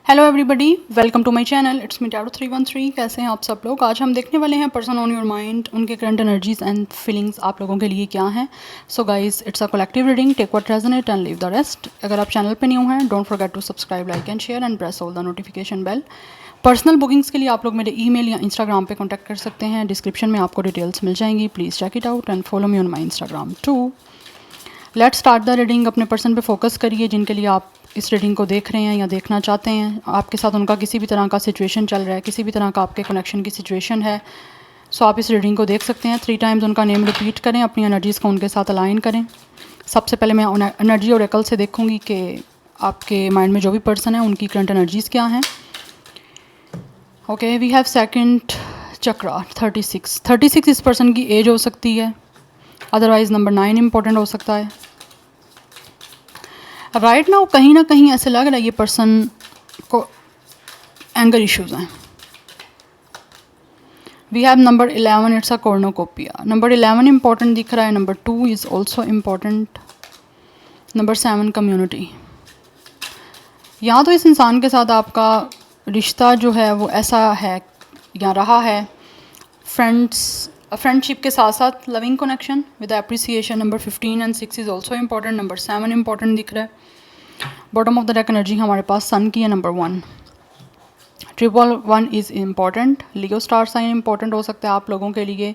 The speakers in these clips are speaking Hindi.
Hello everybody, welcome to my channel. It's me tarot 313। कैसे हैं आप सब लोग? आज हम देखने वाले हैं पर्सन ऑन योर माइंड, उनके करंट एनर्जीज एंड फीलिंग्स आप लोगों के लिए क्या हैं। So guys, it's a collective reading, take what resonate and leave the rest. अगर आप चैनल पे न्यू हैं, don't forget to subscribe, like and share and press all the notification bell. Personal bookings के लिए आप लोग मेरे ईमेल या इंस्टाग्राम पे कॉन्टैक्ट कर सकते हैं। डिस्क्रिप्शन में आपको डिटेल्स मिल जाएंगी। Please check it out and follow me on my Instagram too. Let's start the reading. अपने पर्सन पे फोकस करिए जिनके लिए आप इस रीडिंग को देख रहे हैं या देखना चाहते हैं। आपके साथ उनका किसी भी तरह का सिचुएशन चल रहा है, किसी भी तरह का आपके कनेक्शन की सिचुएशन है, सो आप इस रीडिंग को देख सकते हैं। 3 टाइम्स उनका नेम रिपीट करें, अपनी एनर्जीज़ को उनके साथ अलाइन करें। सबसे पहले मैं एनर्जी और एकल से देखूंगी कि आपके माइंड में जो भी पर्सन है उनकी करंट एनर्जीज़ क्या हैं। ओके, वी हैव सेकंड चक्रा 36 इस पर्सन की एज हो सकती है, अदरवाइज नंबर 9 इंपॉर्टेंट हो सकता है। राइट नाउ कहीं ना कहीं ऐसे लग रहा है ये पर्सन को एंगर इश्यूज हैं। We have number 11, it's a cornucopia. Number 11 important दिख रहा है, number 2 is also important, number 7 community. यहाँ तो इस इंसान के साथ आपका रिश्ता जो है वो ऐसा है या रहा है, फ्रेंडशिप के साथ साथ loving connection with appreciation. Number 15 and 6 is also important, number 7 important दिख रहा है। Bottom of the deck energy हमारे पास सन की है, number 1। 111 is important. Leo star sign important हो सकता है आप लोगों के लिए।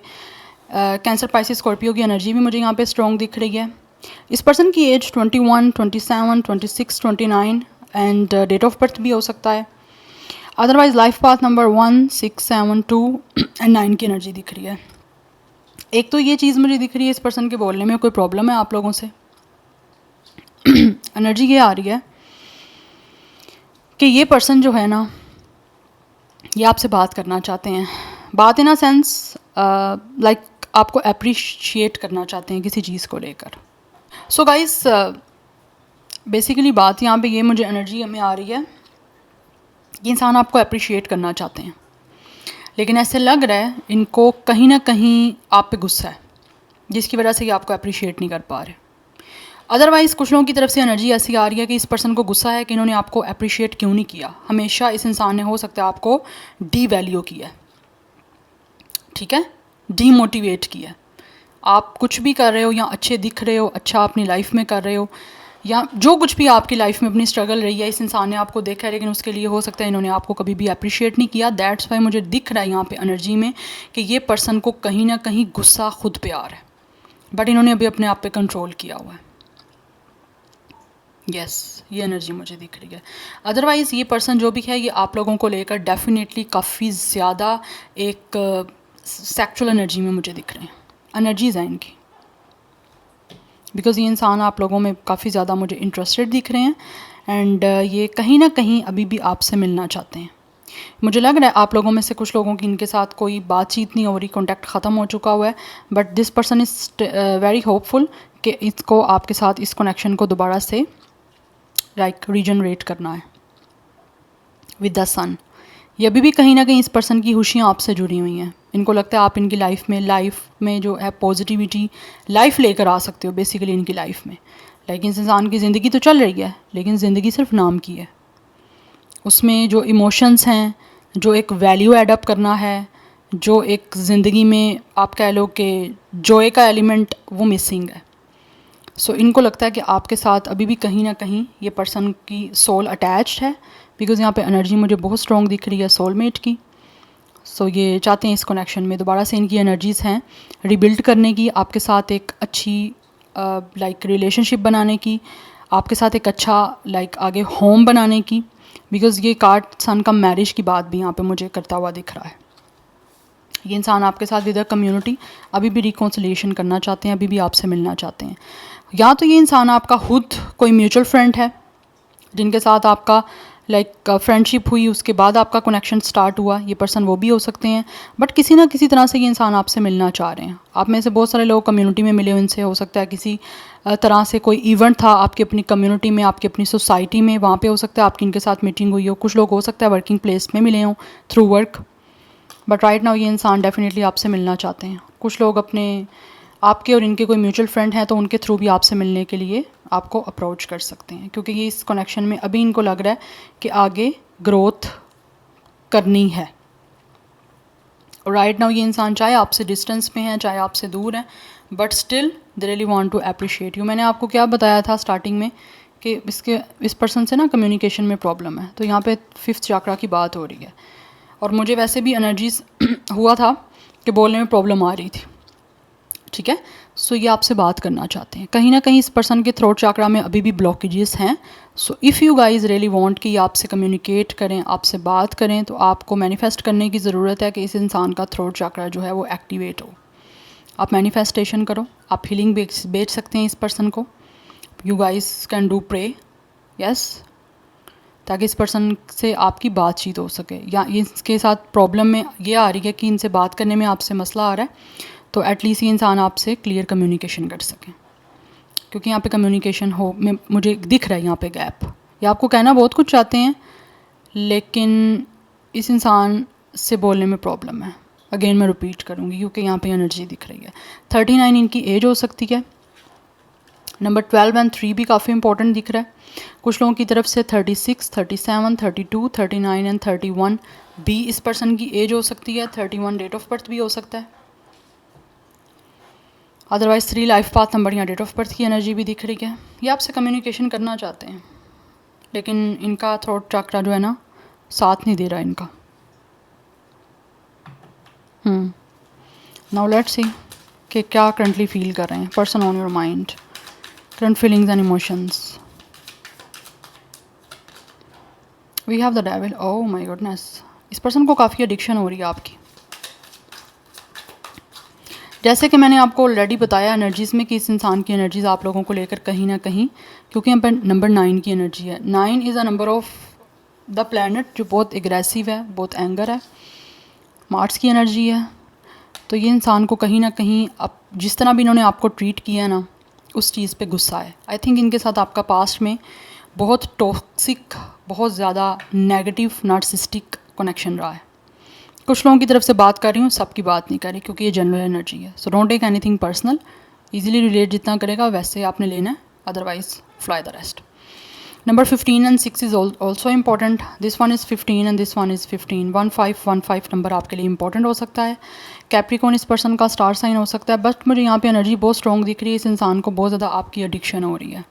कैंसर, पाइसिस, स्कॉर्पियो की एनर्जी भी मुझे यहाँ पे स्ट्रॉन्ग दिख रही है। इस पर्सन की age 21, 27, 26, 29 and date of birth भी हो सकता है। Otherwise life path number 1, 6, 7, 2 and 9 की एनर्जी दिख रही है। एक तो ये चीज़ मुझे दिख रही है, इस पर्सन के बोलने में कोई प्रॉब्लम है आप लोगों से। एनर्जी ये आ रही है कि ये पर्सन जो है ना, ये आपसे बात करना चाहते हैं। बात इन अ सेंस लाइक आपको अप्रिशिएट करना चाहते हैं किसी चीज़ को लेकर। सो गाइस, बेसिकली बात यहाँ पे ये मुझे एनर्जी में आ रही है, ये इंसान आपको अप्रिशिएट करना चाहते हैं, लेकिन ऐसे लग रहा है इनको कहीं ना कहीं आप पे गुस्सा है, जिसकी वजह से ये आपको अप्रिशिएट नहीं कर पा रहे। अदरवाइज़ कुछ लोगों की तरफ से एनर्जी ऐसी आ रही है कि इस पर्सन को गुस्सा है कि इन्होंने आपको अप्रिशिएट क्यों नहीं किया। हमेशा इस इंसान ने हो सकता है आपको डी वैल्यू किया है, ठीक है, डीमोटिवेट किया है। आप कुछ भी कर रहे हो या अच्छे दिख रहे हो, अच्छा अपनी लाइफ में कर रहे हो, या जो कुछ भी आपकी लाइफ में अपनी स्ट्रगल रही है, इस इंसान ने आपको देखा है, लेकिन उसके लिए हो सकता है इन्होंने आपको कभी भी अप्रिशिएट नहीं किया। दैट्स वाई मुझे दिख रहा है यहाँ पे एनर्जी में कि ये पर्सन को कहीं ना कहीं गुस्सा खुद पे आ रहा है, बट इन्होंने अभी अपने आप पे कंट्रोल किया हुआ है। यस, ये एनर्जी मुझे दिख रही है। अदरवाइज़ ये पर्सन जो भी है, ये आप लोगों को लेकर डेफिनेटली काफ़ी ज़्यादा एक सेक्सुअल एनर्जी में मुझे दिख रहे हैं, एनर्जीज़ हैं इनकी, बिकॉज़ ये इंसान आप लोगों में काफ़ी ज़्यादा मुझे इंटरेस्टेड दिख रहे हैं एंड ये कहीं ना कहीं अभी भी आपसे मिलना चाहते हैं। मुझे लग रहा है आप लोगों में से कुछ लोगों की इनके साथ कोई बातचीत नहीं हो रही, कॉन्टैक्ट ख़त्म हो चुका हुआ है, but this person is very hopeful कि इसको आपके साथ इस कनेक्शन को दोबारा से लाइक रीजनरेट करना है विद द सन। ये अभी भी कहीं ना कहीं इस पर्सन की खुशियाँ आपसे जुड़ी हुई हैं। इनको लगता है आप इनकी लाइफ में जो है पॉजिटिविटी लाइफ लेकर आ सकते हो बेसिकली इनकी लाइफ में। लेकिन इस इंसान की ज़िंदगी तो चल रही है, लेकिन ज़िंदगी सिर्फ नाम की है। उसमें जो इमोशंस हैं, जो एक वैल्यू एडअप करना है, जो एक ज़िंदगी में आप कह लो कि जॉय का एलिमेंट, वो मिसिंग है। सो इनको लगता है कि आपके साथ अभी भी कहीं ना कहीं ये पर्सन की सोल अटैच्ड है, बिकॉज़ यहाँ पे एनर्जी मुझे बहुत स्ट्रॉन्ग दिख रही है सोलमेट की। सो ये चाहते हैं इस कनेक्शन में दोबारा से इनकी एनर्जीज़ हैं रिबिल्ड करने की, आपके साथ एक अच्छी लाइक रिलेशनशिप बनाने की, आपके साथ एक अच्छा लाइक आगे होम बनाने की, बिकॉज़ ये कार्ड सन का मैरिज की बात भी यहाँ पे मुझे करता हुआ दिख रहा है। ये इंसान आपके साथ विद कम्युनिटी अभी भी रिकॉन्सिलिएशन करना चाहते हैं, अभी भी आपसे मिलना चाहते हैं। या तो ये इंसान आपका खुद कोई म्यूचुअल फ्रेंड है जिनके साथ आपका लाइक फ्रेंडशिप हुई, उसके बाद आपका कनेक्शन स्टार्ट हुआ, ये पर्सन वो भी हो सकते हैं, बट किसी ना किसी तरह से ये इंसान आपसे मिलना चाह रहे हैं। आप में से बहुत सारे लोग कम्युनिटी में मिले, उनसे हो सकता है किसी तरह से कोई इवेंट था आपकी अपनी कम्युनिटी में, आपकी अपनी सोसाइटी में, वहाँ पे हो सकता है आपकी इनके साथ मीटिंग हुई हो। कुछ लोग हो सकता है वर्किंग प्लेस में मिले हों through work, but right now ये इंसान डेफिनेटली आपसे मिलना चाहते हैं। कुछ लोग अपने आपके और इनके कोई म्यूचुअल फ्रेंड हैं तो उनके थ्रू भी आपसे मिलने के लिए आपको अप्रोच कर सकते हैं, क्योंकि ये इस कनेक्शन में अभी इनको लग रहा है कि आगे ग्रोथ करनी है। राइट नाउ ये इंसान चाहे आपसे डिस्टेंस में है, चाहे आपसे दूर है, but still they really want to appreciate you. मैंने आपको क्या बताया था स्टार्टिंग में कि इस पर्सन से ना कम्युनिकेशन में प्रॉब्लम है, तो यहाँ पे 5th चक्रा की बात हो रही है। और मुझे वैसे भी एनर्जीज हुआ था कि बोलने में प्रॉब्लम आ रही थी, ठीक है। सो ये आपसे बात करना चाहते हैं, कहीं ना कहीं इस पर्सन के थ्रोट चक्रा में अभी भी ब्लॉकेजेस हैं। So if you guys really want कि आपसे कम्युनिकेट करें, आपसे बात करें, तो आपको मैनिफेस्ट करने की ज़रूरत है कि इस इंसान का थ्रोट चक्रा जो है वो एक्टिवेट हो। आप मैनिफेस्टेशन करो, आप हीलिंग बेच सकते हैं इस पर्सन को। You guys can do pray, yes, ताकि इस पर्सन से आपकी बातचीत हो सके। या इसके साथ प्रॉब्लम में ये आ रही है कि इनसे बात करने में आपसे मसला आ रहा है, तो एटलीस्ट ये इंसान आपसे क्लियर कम्युनिकेशन कर सके, क्योंकि यहाँ पे कम्युनिकेशन हो में मुझे दिख रहा है यहाँ पे गैप। ये आपको कहना बहुत कुछ चाहते हैं, लेकिन इस इंसान से बोलने में प्रॉब्लम है। अगेन मैं रिपीट करूँगी क्योंकि यहाँ पे एनर्जी दिख रही है। 39 इनकी एज हो सकती है। नंबर 12 एंड 3 भी काफ़ी इंपॉर्टेंट दिख रहा है कुछ लोगों की तरफ से। 36, 37, 32, 39 एंड 31 भी इस पर्सन की एज हो सकती है। 31 डेट ऑफ बर्थ भी हो सकता है। अदरवाइज 3 लाइफ पाथ नंबर या डेट ऑफ बर्थ की एनर्जी भी दिख रही है। ये आपसे कम्युनिकेशन करना चाहते हैं, लेकिन इनका थ्रोट चक्रा जो है ना साथ नहीं दे रहा इनका। नाउ लेट्स सी कि क्या करंटली फील कर रहे हैं person on your mind, current feelings and emotions. We have the devil. Oh my goodness, इस पर्सन को काफ़ी एडिक्शन हो रही है आपकी। जैसे कि मैंने आपको ऑलरेडी बताया एनर्जीज़ में कि इस इंसान की एनर्जीज़ आप लोगों को लेकर कहीं ना कहीं, क्योंकि यहाँ पर नंबर 9 की एनर्जी है। 9 is a number of the planet जो बहुत एग्रेसिव है, बहुत एंगर है। मार्स की एनर्जी है। तो ये इंसान को कहीं ना कहीं अब जिस तरह भी इन्होंने आपको ट्रीट किया है ना, उस चीज़ पे गुस्सा है। आई थिंक इनके साथ आपका पास्ट में बहुत टॉक्सिक, बहुत ज़्यादा नेगेटिव नार्सिसिस्टिक कनेक्शन रहा है। कुछ लोगों की तरफ से बात कर रही हूँ, सबकी बात नहीं कर रही, क्योंकि ये जनरल एनर्जी है। So don't take anything personal. Easily relate जितना करेगा वैसे आपने लेना है, otherwise fly the rest. Number 15 and 6 is also important. This one is 15 and this one is 15। 1515 number आपके लिए इंपॉर्टेंट हो सकता है। कैप्रिकॉर्न इस पर्सन का स्टार साइन हो सकता है। बट मुझे यहाँ पे एनर्जी बहुत स्ट्रॉन्ग दिख रही है, इस इंसान को बहुत ज़्यादा आपकी एडिक्शन हो रही है।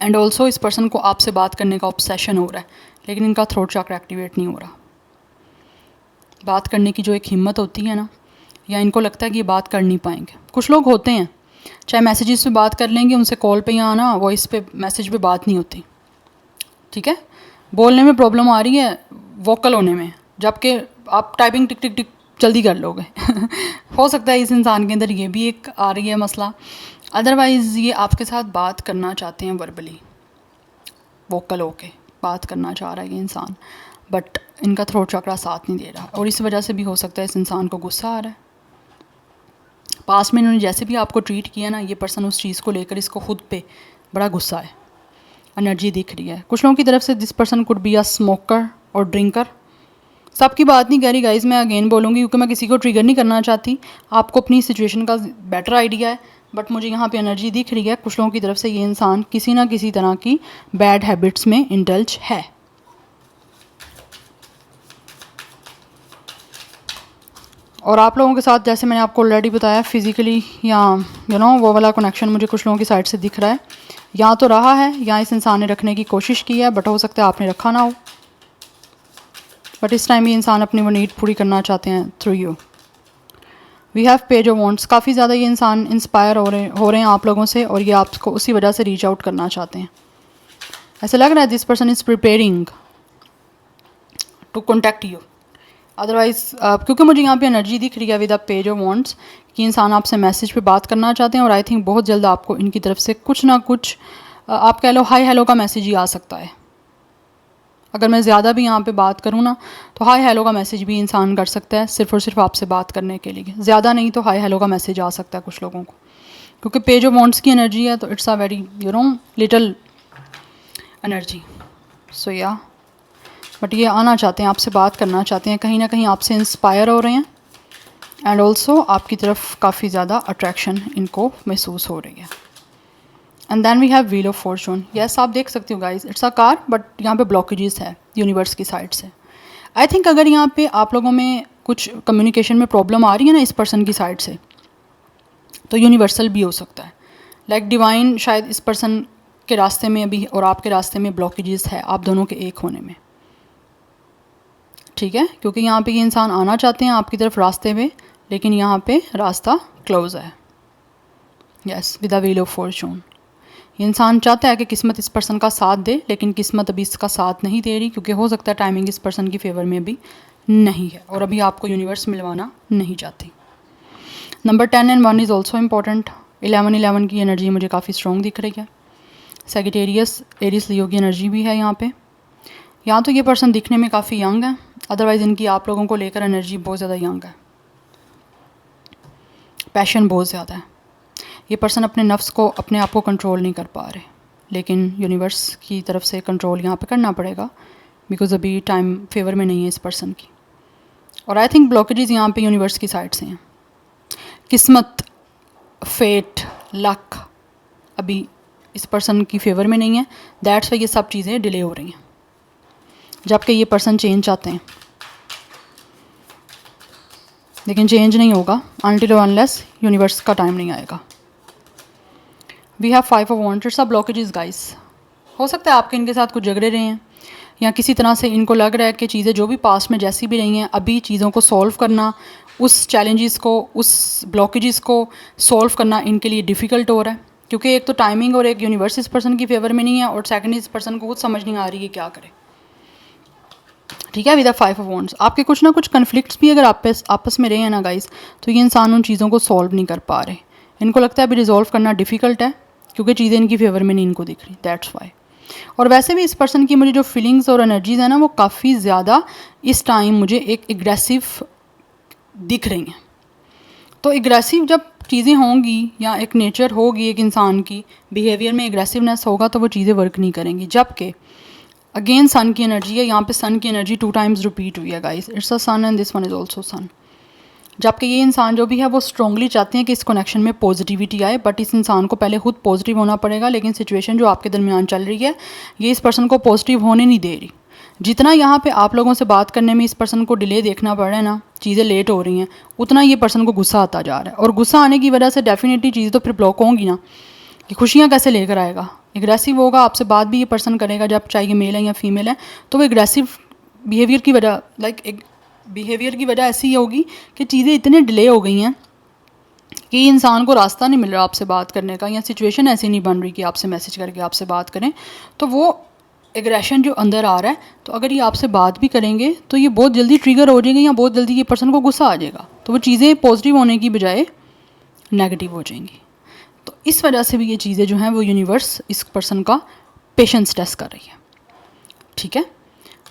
एंड ऑल्सो इस पर्सन को आपसे बात करने का ऑब्सेशन हो रहा है, लेकिन इनका थ्रोट चक्र एक्टिवेट नहीं हो रहा। बात करने की जो एक हिम्मत होती है ना, या इनको लगता है कि ये बात कर नहीं पाएंगे। कुछ लोग होते हैं चाहे मैसेजेस पे बात कर लेंगे, उनसे कॉल पे या ना वॉइस पे मैसेज पे बात नहीं होती, ठीक है। बोलने में प्रॉब्लम आ रही है, वोकल होने में, जबकि आप टाइपिंग टिक टिक टिक जल्दी कर लोगे। हो सकता है इस इंसान के अंदर ये भी एक आ रही है मसला। अदरवाइज़ ये आपके साथ बात करना चाहते हैं वर्बली, वोकल होके बात करना चाह रहा है ये इंसान, बट इनका थ्रोट चक्रा साथ नहीं दे रहा। और इस वजह से भी हो सकता है इस इंसान को गुस्सा आ रहा है। पास में इन्होंने जैसे भी आपको ट्रीट किया ना, ये पर्सन उस चीज़ को लेकर इसको खुद पे बड़ा गुस्सा है। एनर्जी दिख रही है कुछ लोगों की तरफ से। This person could be a smoker और ड्रिंकर। सबकी बात नहीं कह रही गाइज, मैं अगेन बोलूँगी क्योंकि मैं किसी को ट्रिगर नहीं करना चाहती। आपको अपनी सिचुएशन का बेटर आइडिया है, बट मुझे यहाँ पे एनर्जी दिख रही है कुछ लोगों की तरफ से ये इंसान किसी ना किसी तरह की बैड हैबिट्स में इंडल्ज है। और आप लोगों के साथ जैसे मैंने आपको ऑलरेडी बताया फिज़िकली या वो वाला कनेक्शन मुझे कुछ लोगों की साइड से दिख रहा है। या तो रहा है या इस इंसान ने रखने की कोशिश की है, बट हो सकता है आपने रखा ना हो। बट इस टाइम ये इंसान अपनी वो नीड पूरी करना चाहते हैं through you. We have page of wands. काफ़ी ज़्यादा ये इंसान इंस्पायर हो रहे हैं आप लोगों से, और ये आपको उसी वजह से रीच आउट करना चाहते हैं। ऐसा लग रहा है this person is preparing to contact you. Otherwise क्योंकि मुझे यहाँ पे एनर्जी दिख रही है with a page of wands कि इंसान आपसे मैसेज पे बात करना चाहते हैं, और आई थिंक बहुत जल्द आपको इनकी तरफ से कुछ ना कुछ आप कह लो हाय हेलो का मैसेज ही आ सकता है। अगर मैं ज़्यादा भी यहाँ पे बात करूँ ना, तो हाय हेलो का मैसेज भी इंसान कर सकता है सिर्फ और सिर्फ आपसे बात करने के लिए। ज़्यादा नहीं तो हाय हेलो का मैसेज आ सकता है कुछ लोगों को, क्योंकि पेज ऑफ वांट्स की एनर्जी है, तो it's a very little energy. So या बट ये आना चाहते हैं, आपसे बात करना चाहते हैं, कहीं ना कहीं आपसे इंस्पायर हो रहे हैं। एंड ऑल्सो आपकी तरफ काफ़ी ज़्यादा अट्रैक्शन इनको महसूस हो रही है। And then we have wheel of fortune. Yes, आप देख सकते हो guys, it's a car, but यहाँ पे ब्लॉकेजेस है यूनिवर्स की साइड से। आई थिंक अगर यहाँ पे आप लोगों में कुछ कम्युनिकेशन में प्रॉब्लम आ रही है ना इस पर्सन की साइड से, तो यूनिवर्सल भी हो सकता है। लाइक डिवाइन शायद इस पर्सन के रास्ते में अभी और आपके रास्ते में ब्लॉकेजेस है आप दोनों के एक होने में, ठीक है, क्योंकि यहाँ पे ये इंसान आना चाहते हैं आपकी तरफ रास्ते में, लेकिन यहाँ पे रास्ता क्लोज है। Yes, with the wheel of Fortune. ये इंसान चाहता है कि किस्मत इस पर्सन का साथ दे, लेकिन किस्मत अभी इसका साथ नहीं दे रही, क्योंकि हो सकता है टाइमिंग इस पर्सन की फेवर में अभी नहीं है और अभी आपको यूनिवर्स मिलवाना नहीं चाहती। Number 10 and 1 is also important. 11 की एनर्जी मुझे काफ़ी स्ट्रॉन्ग दिख रही है। सेजिटेरियस एरिस लियो की एनर्जी भी है यहाँ पे। यहाँ तो ये पर्सन दिखने में काफ़ी यंग है, अदरवाइज़ इनकी आप लोगों को लेकर एनर्जी बहुत ज़्यादा यंग है, पैशन बहुत ज़्यादा है। ये पर्सन अपने नफ्स को, अपने आप को कंट्रोल नहीं कर पा रहे, लेकिन यूनिवर्स की तरफ से कंट्रोल यहाँ पे करना पड़ेगा, बिकॉज अभी टाइम फेवर में नहीं है इस पर्सन की। और आई थिंक ब्लॉकेजेस यहाँ पे यूनिवर्स की साइड से हैं। किस्मत, फेट, लक अभी इस पर्सन की फेवर में नहीं है, दैट्स वाई ये सब चीज़ें डिले हो रही हैं, जबकि ये पर्सन चेंज चाहते हैं, लेकिन चेंज नहीं होगा अनटिल अनलेस यूनिवर्स का टाइम नहीं आएगा। We have 5 of wands. It's a blockages guys. हो सकता है आपके इनके साथ कुछ झगड़े रहे हैं, या किसी तरह से इनको लग रहा है कि चीज़ें जो भी पास्ट में जैसी भी रही हैं, अभी चीज़ों को सॉल्व करना, उस चैलेंजेस को, उस ब्लॉकेजेस को सॉल्व करना इनके लिए डिफ़िकल्ट हो रहा है, क्योंकि एक तो टाइमिंग और एक यूनिवर्स इस पर्सन की फेवर में नहीं है, और सेकंड इस पर्सन को कुछ समझ नहीं आ रही है क्या करे, ठीक है। विद द 5 ऑफ वांड्स आपके कुछ ना कुछ कन्फ्लिक्ट्स भी अगर आपस में रहे हैं ना गाइस, तो ये इंसान उन चीज़ों को सॉल्व नहीं कर पा रहे। इनको लगता है अभी रिजॉल्व करना डिफ़िकल्ट है, क्योंकि चीज़ें इनकी फेवर में नहीं इनको दिख रही, दैट्स वाई। और वैसे भी इस पर्सन की मुझे जो फीलिंग्स और एनर्जीज़ है ना, वो काफ़ी ज़्यादा इस टाइम मुझे एक एग्रेसिव दिख रही हैं। तो एग्रेसिव जब चीज़ें होंगी, या एक नेचर होगी एक इंसान की, बिहेवियर में एग्रेसिवनेस होगा, तो वो चीज़ें वर्क नहीं करेंगी। जबकि अगेन सन की एनर्जी है, यहाँ पे सन की एनर्जी 2 टाइम्स रिपीट हुई है guys. It's a son and this one is also son. जबकि ये इंसान जो भी है वो स्ट्रांगली चाहते हैं कि इस कनेक्शन में पॉजिटिविटी आए, बट इस इंसान को पहले खुद पॉजिटिव होना पड़ेगा। लेकिन सिचुएशन जो आपके दरमियान चल रही है, ये इस पर्सन को पॉजिटिव होने नहीं दे रही। जितना यहाँ पे आप लोगों से बात करने में इस पर्सन को डिले देखना पड़ रहा है ना, चीज़ें लेट हो रही हैं, उतना ये पर्सन को गुस्सा आता जा रहा है। और गुस्सा आने की वजह से डेफिनेटली चीज़ें तो फिर ब्लॉक होंगी ना, कि खुशियाँ कैसे लेकर आएगा। एग्रेसिव होगा, आपसे बात भी ये पर्सन करेगा, जब चाहे ये मेल है या फीमेल है, तो वो एग्रेसिव बिहेवियर की वजह, लाइक बिहेवियर की वजह ऐसी होगी कि चीज़ें इतने डिले हो गई हैं कि इंसान को रास्ता नहीं मिल रहा आपसे बात करने का, या सिचुएशन ऐसी नहीं बन रही कि आपसे मैसेज करके आपसे बात करें, तो वो एग्रेशन जो अंदर आ रहा है, तो अगर ये आपसे बात भी करेंगे तो ये बहुत जल्दी ट्रिगर हो जाएगी, या बहुत जल्दी ये पर्सन को गुस्सा आ जाएगा, तो वो चीज़ें पॉजिटिव होने की बजाय नेगेटिव हो जाएंगी। तो इस वजह से भी ये चीज़ें जो हैं वो यूनिवर्स इस पर्सन का पेशेंस टेस्ट कर रही है, ठीक है।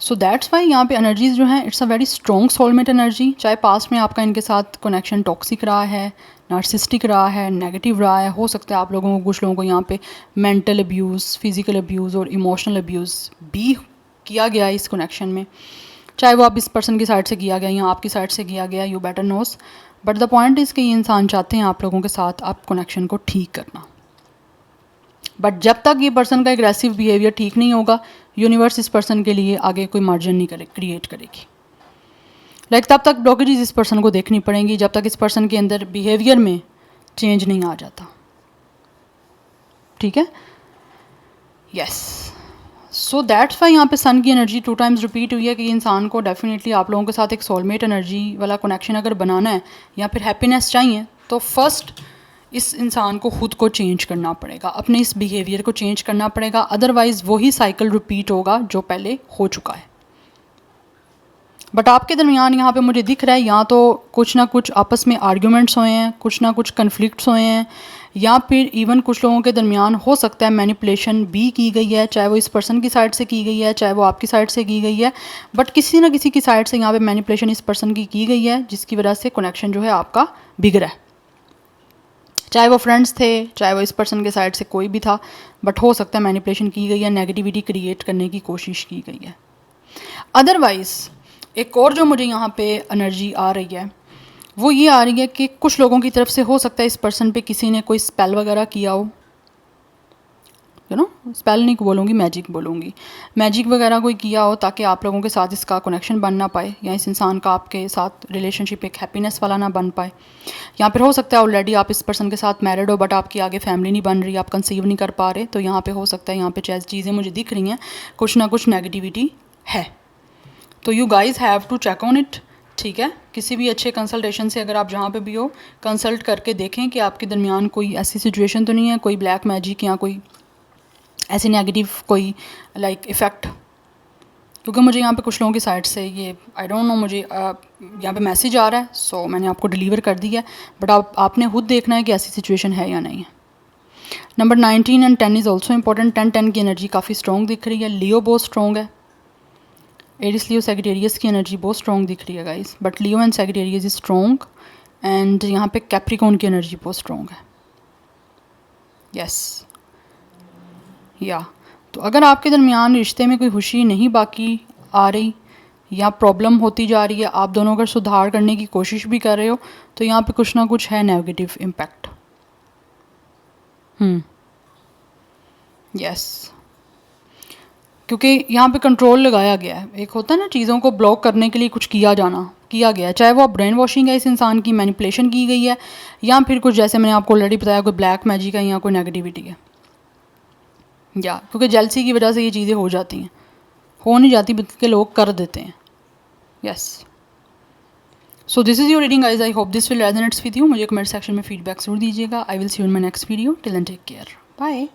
सो दैट्स वाई यहाँ पे एनर्जीज़ जो हैं, it's a very strong soulmate energy. चाहे पास्ट में आपका इनके साथ कनेक्शन टॉक्सिक रहा है, नार्सिस्टिक रहा है, नेगेटिव रहा है, हो सकता है आप लोगों को, कुछ लोगों को यहाँ पे मेंटल अब्यूज़, फिजिकल अब्यूज़ और इमोशनल अब्यूज़ भी किया गया है इस कनेक्शन में। चाहे वो आप इस पर्सन की साइड से किया गया या आपकी साइड से किया गया, you better knows, but the point is कि ये इंसान चाहते हैं आप लोगों के साथ आप कनेक्शन को ठीक करना। बट जब तक ये पर्सन का एग्रेसिव बिहेवियर ठीक नहीं होगा, यूनिवर्स इस पर्सन के लिए आगे कोई मार्जिन नहीं क्रिएट करेगी। लाइक तब तक ब्लॉकेजेस इस पर्सन को देखनी पड़ेंगी, जब तक इस पर्सन के अंदर बिहेवियर में चेंज नहीं आ जाता, ठीक है। यस, सो दैट्स वाई यहाँ पे सन की एनर्जी 2 टाइम्स रिपीट हुई है कि इंसान को डेफिनेटली आप लोगों के साथ एक सोलमेट एनर्जी वाला कनेक्शन अगर बनाना है, या फिर हैप्पीनेस चाहिए, तो फर्स्ट इस इंसान को खुद को चेंज करना पड़ेगा, अपने इस बिहेवियर को चेंज करना पड़ेगा, अदरवाइज़ वही साइकिल रिपीट होगा जो पहले हो चुका है। बट आपके दरमियान यहाँ पे मुझे दिख रहा है, या तो कुछ ना कुछ आपस में आर्ग्यूमेंट्स हुए हैं, कुछ ना कुछ कन्फ्लिक्ट्स हुए हैं, या फिर इवन कुछ लोगों के दरमियान हो सकता है मैनिपुलेशन भी की गई है, चाहे वो इस पर्सन की साइड से की गई है, चाहे वो आपकी साइड से की गई है, बट किसी ना किसी की साइड से यहाँ पे मैनिपुलेशन इस पर्सन की गई है, जिसकी वजह से कनेक्शन जो है आपका बिगड़ा है। चाहे वो फ्रेंड्स थे, चाहे वो इस पर्सन के साइड से कोई भी था, बट हो सकता है मैनिपुलेशन की गई है, नेगेटिविटी क्रिएट करने की कोशिश की गई है। अदरवाइज़ एक और जो मुझे यहाँ पे एनर्जी आ रही है, वो ये आ रही है कि कुछ लोगों की तरफ से हो सकता है इस पर्सन पे किसी ने कोई स्पेल वगैरह किया हो, यू नो, स्पेल नहीं बोलूँगी, मैजिक बोलूँगी, मैजिक वगैरह कोई किया हो ताकि आप लोगों के साथ इसका कनेक्शन बन ना पाए, या इस इंसान का आपके साथ रिलेशनशिप एक हैप्पीनेस वाला ना बन पाए। यहाँ पर हो सकता है ऑलरेडी आप इस पर्सन के साथ मैरिड हो, बट आपकी आगे फैमिली नहीं बन रही, आप कंसीव नहीं कर पा रहे, तो यहाँ पे हो सकता है, यहाँ पे चीज़ें मुझे दिख रही हैं, कुछ ना कुछ नेगेटिविटी है। तो you guys have to check on it, ठीक है। किसी भी अच्छे कंसल्टेशन से अगर आप जहाँ पे भी हो कंसल्ट करके देखें कि आपके दरमियान कोई ऐसी सिचुएशन तो नहीं है, कोई ब्लैक मैजिक या कोई ऐसी नेगेटिव कोई लाइक इफ़ेक्ट। क्योंकि मुझे यहाँ पे कुछ लोगों की साइड से ये आई डोंट नो, मुझे यहाँ पे मैसेज आ रहा है, सो मैंने आपको डिलीवर कर दिया है, बट आपने खुद देखना है कि ऐसी सिचुएशन है या नहीं है। Number 19 and 10 is also important. 10 की एनर्जी काफ़ी स्ट्रॉन्ग दिख रही है। लियो बहुत स्ट्रॉन्ग है। एरिस लियो सैजिटेरियस की एनर्जी बहुत स्ट्रॉन्ग दिख रही है guys, but Leo and Sagittarius is strong, and यहाँ पे कैप्रिकॉर्न की एनर्जी बहुत स्ट्रॉन्ग है। यस या तो अगर आपके दरमियान रिश्ते में कोई खुशी नहीं बाकी आ रही या प्रॉब्लम होती जा रही है, आप दोनों अगर सुधार करने की कोशिश भी कर रहे हो, तो यहाँ पे कुछ ना कुछ है नेगेटिव इम्पैक्ट। यस, क्योंकि यहाँ पे कंट्रोल लगाया गया है। एक होता है ना चीज़ों को ब्लॉक करने के लिए कुछ किया गया है, चाहे वो ब्रेन वॉशिंग है, इस इंसान की मैनिपुलेशन की गई है, या फिर कुछ जैसे मैंने आपको ऑलरेडी बताया कोई ब्लैक मैजिक है या कोई नेगेटिविटी है, या क्योंकि जेलसी की वजह से ये चीज़ें हो जाती हैं, हो नहीं जाती बल्कि लोग कर देते हैं। Yes, so this is your reading guys, I hope this will resonates with you. मुझे कमेंट सेक्शन में फीडबैक जरूर दीजिएगा। I will see you in my next video. Till then take care, bye.